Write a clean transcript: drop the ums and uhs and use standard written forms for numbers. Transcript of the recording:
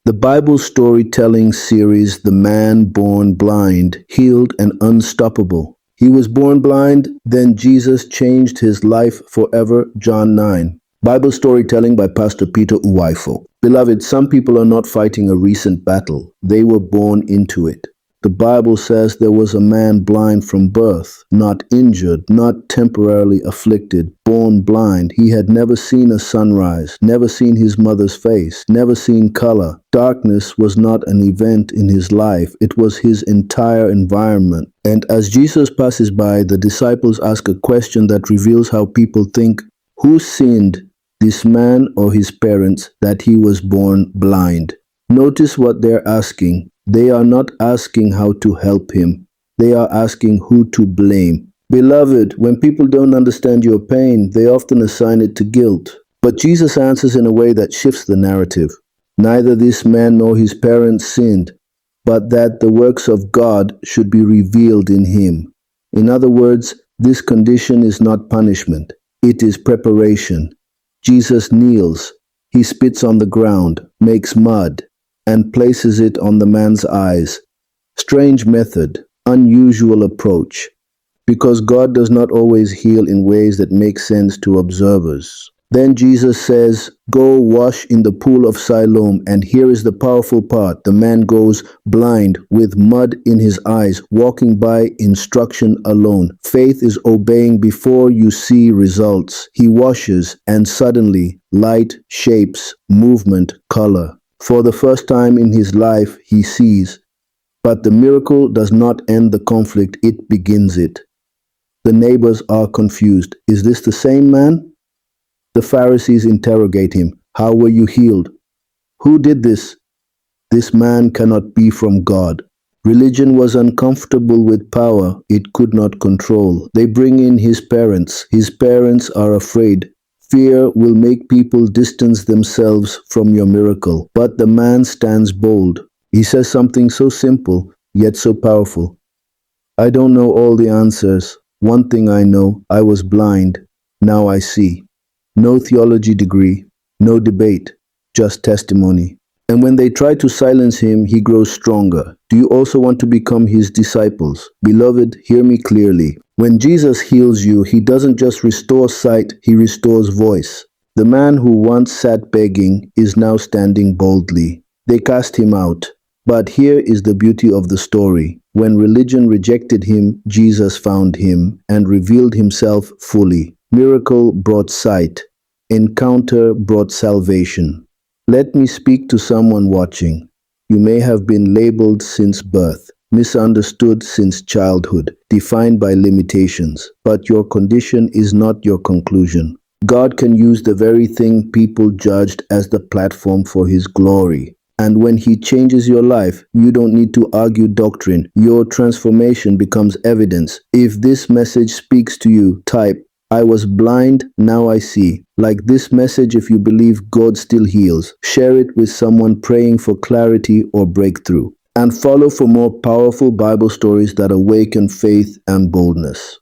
The Bible storytelling series, The Man Born Blind, Healed and Unstoppable. He was born blind, then Jesus changed his life forever, John 9. Bible storytelling by Pastor Peter Uwaifo. Beloved, some people are not fighting a recent battle. They were born into it. The Bible says there was a man blind from birth, not injured, not temporarily afflicted, born blind. He had never seen a sunrise, never seen his mother's face, never seen color. Darkness was not an event in his life. It was his entire environment. And as Jesus passes by, the disciples ask a question that reveals how people think. Who sinned, this man or his parents, that he was born blind? Notice what they're asking. They are not asking how to help him. They are asking who to blame. Beloved, when people don't understand your pain, they often assign it to guilt. But Jesus answers in a way that shifts the narrative. Neither this man nor his parents sinned, but that the works of God should be revealed in him. In other words, this condition is not punishment. It is preparation. Jesus kneels. He spits on the ground, makes mud, and places it on the man's eyes. Strange method, unusual approach, because God does not always heal in ways that make sense to observers. Then Jesus says, "Go wash in the pool of Siloam," and here is the powerful part. The man goes blind with mud in his eyes, walking by instruction alone. Faith is obeying before you see results. He washes, and suddenly, light, shapes, movement, color. For the first time in his life, he sees. But the miracle does not end the conflict, it begins it. The neighbors are confused. Is this the same man? The Pharisees interrogate him. How were you healed? Who did this? This man cannot be from God. Religion was uncomfortable with power it could not control. They bring in his parents. His parents are afraid. Fear will make people distance themselves from your miracle. But the man stands bold. He says something so simple, yet so powerful. I don't know all the answers. One thing I know, I was blind. Now I see. No theology degree, no debate, just testimony. And when they try to silence him, he grows stronger. Do you also want to become his disciples? Beloved, hear me clearly. When Jesus heals you, he doesn't just restore sight, he restores voice. The man who once sat begging is now standing boldly. They cast him out. But here is the beauty of the story. When religion rejected him, Jesus found him and revealed himself fully. Miracle brought sight. Encounter brought salvation. Let me speak to someone watching. You may have been labeled since birth, misunderstood since childhood, defined by limitations, but your condition is not your conclusion. God can use the very thing people judged as the platform for his glory. And when he changes your life, you don't need to argue doctrine. Your transformation becomes evidence. If this message speaks to you, type, I was blind, now I see. Like this message if you believe God still heals. Share it with someone praying for clarity or breakthrough. And follow for more powerful Bible stories that awaken faith and boldness.